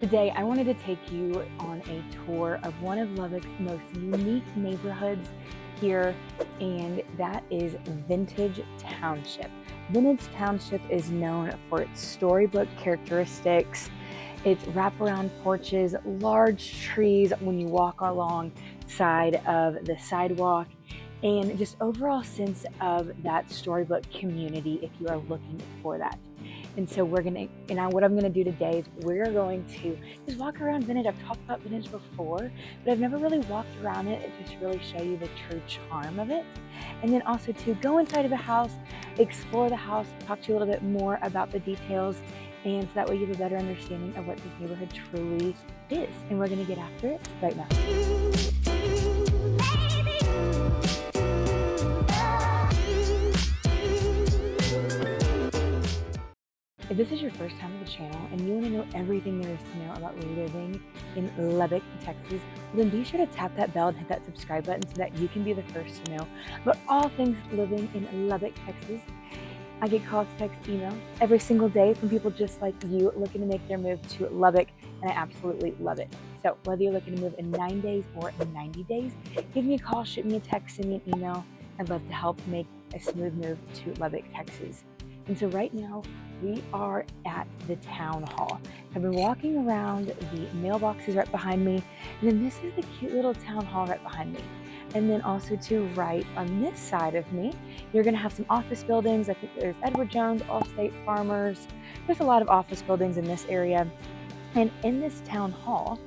Today, I wanted to take you on a tour of one of Lubbock's most unique neighborhoods here, and that is Vintage Township. Vintage Township is known for its storybook characteristics, its wraparound porches, large trees when you walk alongside of the sidewalk, and just overall sense of that storybook community if you are looking for that. And so what I'm gonna do today is we're going to just walk around Vintage. I've talked about Vintage before, but I've never really walked around it and just really show you the true charm of it. And then also to go inside of the house, explore the house, talk to you a little bit more about the details, and so that way you have a better understanding of what this neighborhood truly is. And we're gonna get after it right now. If this is your first time on the channel and you want to know everything there is to know about living in Lubbock, Texas, then be sure to tap that bell and hit that subscribe button so that you can be the first to know about all things living in Lubbock, Texas. I get calls, texts, emails every single day from people just like you looking to make their move to Lubbock, and I absolutely love it. So whether you're looking to move in 9 days or in 90 days, give me a call, shoot me a text, send me an email. I'd love to help make a smooth move to Lubbock, Texas. And so right now, we are at the town hall. I've been walking around, the mailboxes right behind me, and then this is the cute little town hall right behind me. And then also to right on this side of me, you're gonna have some office buildings. I think there's Edward Jones, Allstate, Farmers. There's a lot of office buildings in this area. And in this town hall,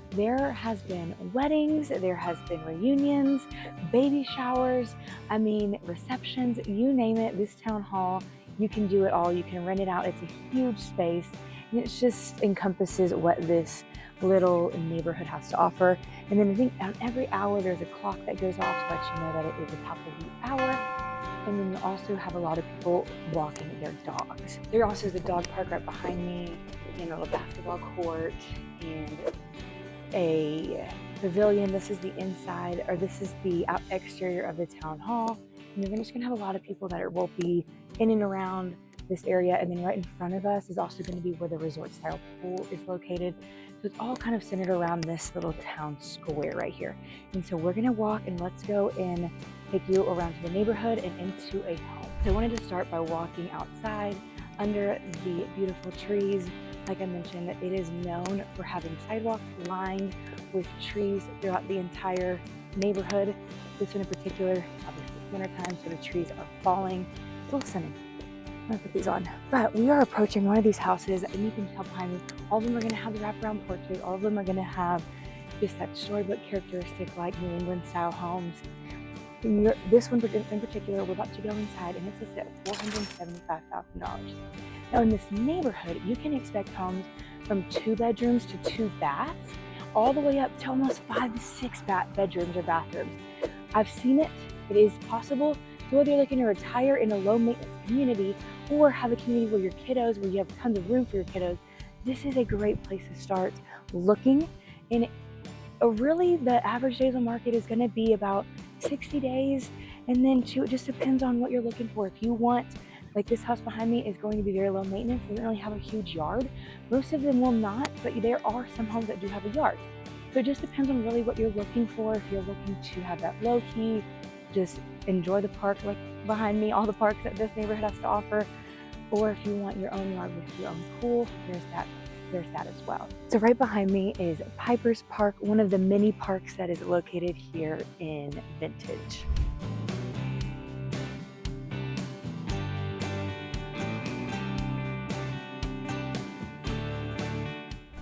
there has been weddings, there has been reunions, baby showers, receptions, you name it. This town hall, you can do it all. You can rent it out. It's a huge space, and it just encompasses what this little neighborhood has to offer. And then I think on every hour there's a clock that goes off to let you know that it is the top of the hour. And then you also have a lot of people walking their dogs. There also is a dog park right behind me, and a basketball court, and a pavilion. This is the inside, or this is the exterior of the town hall. And you're just gonna have a lot of people that will be in and around this area. And then right in front of us is also going to be where the resort style pool is located. So it's all kind of centered around this little town square right here. And so we're going to walk, and let's go and take you around to the neighborhood and into a home. So I wanted to start by walking outside under the beautiful trees. Like I mentioned, it is known for having sidewalks lined with trees throughout the entire neighborhood. This one in particular, obviously it's wintertime, so the trees are falling. It's a little sunny. I'm gonna put these on. But we are approaching one of these houses, and you can tell behind me, all of them are gonna have the wraparound porches. All of them are gonna have just that storybook characteristic like New England style homes. This one in particular, we're about to go inside, and it's listed at $475,000. Now in this neighborhood, you can expect homes from 2 bedrooms to 2 baths, all the way up to almost 5 to 6 bedrooms or bathrooms. I've seen it. It is possible. So whether you're looking to retire in a low maintenance community or have a community where you have tons of room for your kiddos, this is a great place to start looking. And really the average days on market is going to be about 60 days. And then it just depends on what you're looking for. If you want, like this house behind me is going to be very low maintenance, doesn't really have a huge yard. Most of them will not, but there are some homes that do have a yard. So it just depends on really what you're looking for. If you're looking to have that low key, just enjoy the park like behind me, all the parks that this neighborhood has to offer, or if you want your own yard with your own pool, there's that as well. So right behind me is Piper's Park, one of the many parks that is located here in Vintage.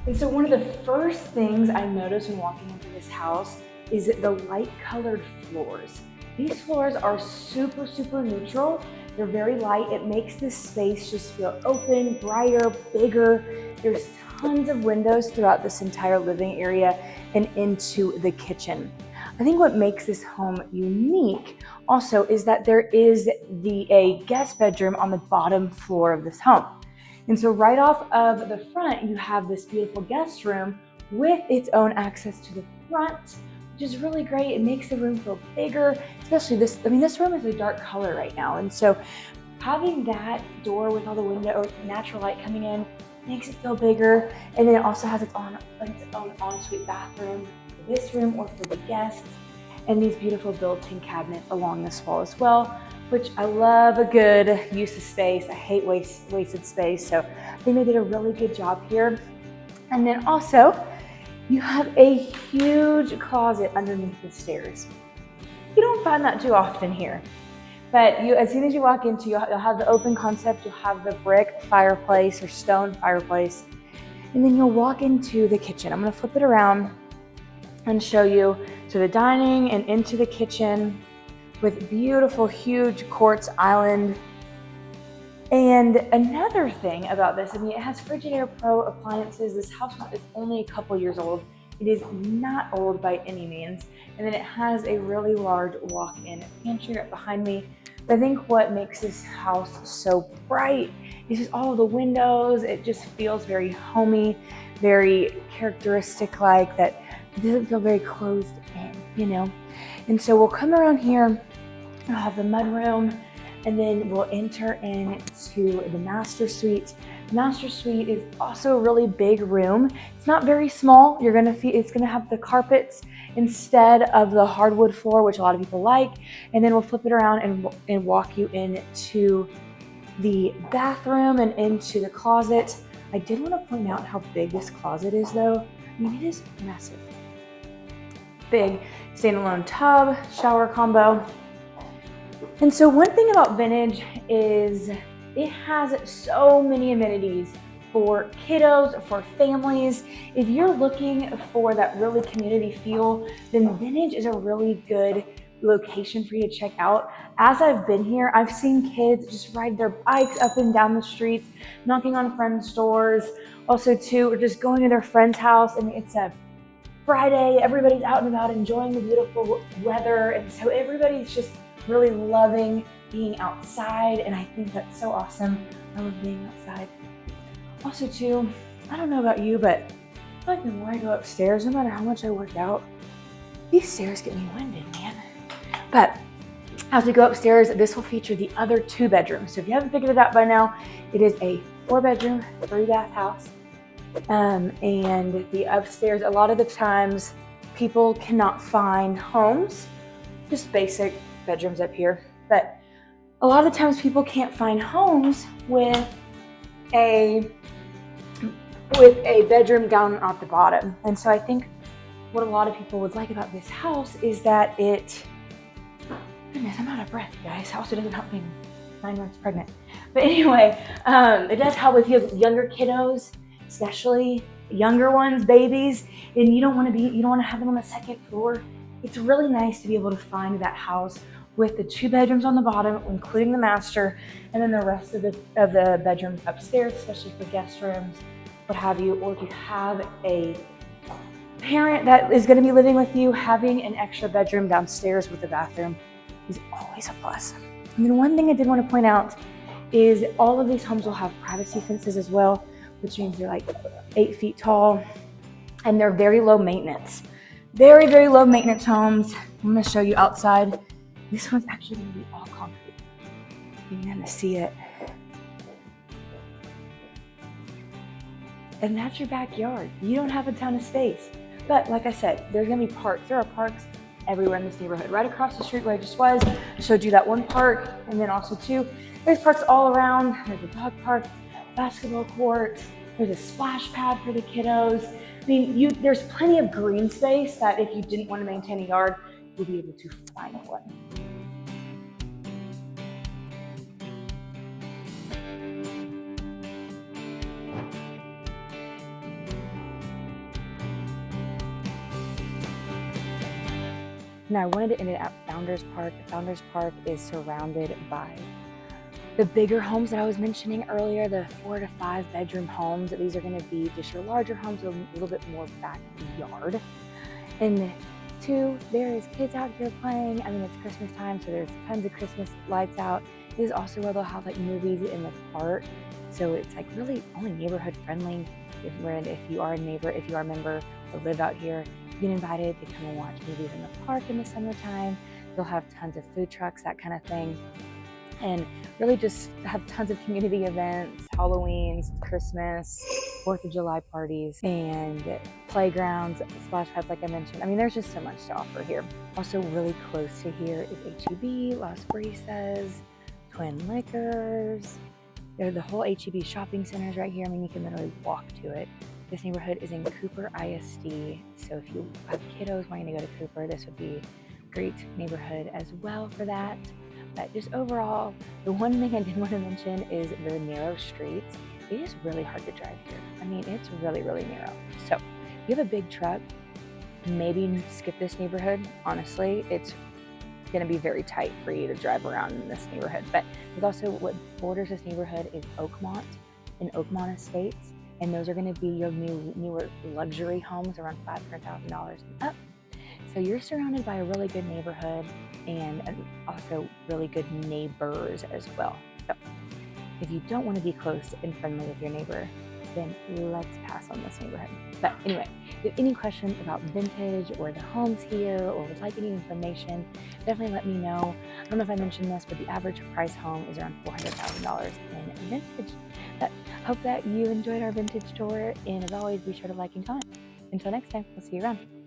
And so one of the first things I noticed when walking into this house is the light colored floors. These floors are super, super neutral. They're very light. It makes this space just feel open, brighter, bigger. There's tons of windows throughout this entire living area and into the kitchen. I think what makes this home unique also is that there is a guest bedroom on the bottom floor of this home. And so right off of the front, you have this beautiful guest room with its own access to the front, which is really great. It makes the room feel bigger, especially this room is a dark color right now. And so having that door with all the window or natural light coming in makes it feel bigger. And then it also has its own ensuite bathroom for this room or for the guests. And these beautiful built-in cabinets along this wall as well, which I love a good use of space. I hate wasted space. So I think they did a really good job here. And then also you have a huge closet underneath the stairs. You don't find that too often here. But as soon as you walk into, you'll have the open concept, you'll have the brick fireplace or stone fireplace, and then you'll walk into the kitchen. I'm gonna flip it around and show you to the dining and into the kitchen with beautiful, huge quartz island. And another thing about this, I mean, it has Frigidaire Pro appliances. This house is only a couple years old. It is not old by any means. And then it has a really large walk-in pantry right behind me. But I think what makes this house so bright is just all of the windows. It just feels very homey, very characteristic, like that. It doesn't feel very closed in, you know? And so we'll come around here, we'll have the mudroom, and then we'll enter into the master suite. The master suite is also a really big room. It's not very small. It's gonna have the carpets instead of the hardwood floor, which a lot of people like. And then we'll flip it around and walk you into the bathroom and into the closet. I did want to point out how big this closet is though. I mean, it is massive. Big standalone tub, shower combo. And so one thing about Vintage is it has so many amenities for kiddos, for families. If you're looking for that really community feel, then Vintage is a really good location for you to check out. As I've been here, I've seen kids just ride their bikes up and down the streets, knocking on friends' doors. Also too, or just going to their friend's house. I mean, it's a Friday, everybody's out and about enjoying the beautiful weather. And so everybody's just really loving being outside. And I think that's so awesome. I love being outside. Also too, I don't know about you, but I feel like the more I go upstairs, no matter how much I work out, these stairs get me winded, man. But as we go upstairs, this will feature the other 2 bedrooms. So if you haven't figured it out by now, it is a 4-bedroom, 3-bath house. And the upstairs, a lot of the times people cannot find homes, just basic bedrooms up here. But a lot of the times people can't find homes with a bedroom down at the bottom. And so I think what a lot of people would like about this house is that goodness, I'm out of breath, guys. Also doesn't help being 9 months pregnant. But anyway, it does help with younger kiddos, especially younger ones, babies, and you don't want to have them on the 2nd floor. It's really nice to be able to find that house with the 2 bedrooms on the bottom, including the master, and then the rest of the bedrooms upstairs, especially for guest rooms, what have you. Or if you have a parent that is going to be living with you, having an extra bedroom downstairs with a bathroom is always a plus. And then one thing I did want to point out is all of these homes will have privacy fences as well, which means they're like 8 feet tall, and they're very low maintenance. Very, very low maintenance homes. I'm going to show you outside. This one's actually going to be all concrete. You're going to see it. And that's your backyard. You don't have a ton of space. But like I said, there's going to be parks. There are parks everywhere in this neighborhood. Right across the street where I just was, I showed you that one park. And then also too, there's parks all around. There's a dog park, basketball court. There's a splash pad for the kiddos. I mean, there's plenty of green space that if you didn't want to maintain a yard, you'll be able to find one. Now I wanted to end it at Founders Park. Founders Park is surrounded by the bigger homes that I was mentioning earlier, the 4 to 5 bedroom homes. These are going to be just your larger homes with a little bit more backyard. And 2, there is kids out here playing. I mean, it's Christmas time, so there's tons of Christmas lights out. This is also where they'll have like movies in the park. So it's like really only neighborhood friendly. If you are a member or live out here, you get invited to come and watch movies in the park in the summertime. They'll have tons of food trucks, that kind of thing. And really just have tons of community events, Halloweens, Christmas, 4th of July parties and playgrounds, splash pads like I mentioned. I mean, there's just so much to offer here. Also really close to here is H-E-B, Las Brisas, Twin Liquors. The whole H-E-B shopping center is right here. I mean, you can literally walk to it. This neighborhood is in Cooper ISD, so if you have kiddos wanting to go to Cooper, this would be a great neighborhood as well for that. But just overall, the one thing I did want to mention is the narrow streets. It is really hard to drive here. I mean, it's really, really narrow. So if you have a big truck, maybe skip this neighborhood. Honestly, it's going to be very tight for you to drive around in this neighborhood. But there's also what borders this neighborhood is Oakmont and Oakmont Estates. And those are going to be your newer luxury homes around $500,000 and up. So you're surrounded by a really good neighborhood and also really good neighbors as well. So if you don't want to be close and friendly with your neighbor, then let's pass on this neighborhood. But anyway, if you have any questions about Vintage or the homes here or would like any information, definitely let me know. I don't know if I mentioned this, but the average price home is around $400,000 in Vintage. But hope that you enjoyed our Vintage tour, and as always, be sure to like and comment. Until next time, we'll see you around.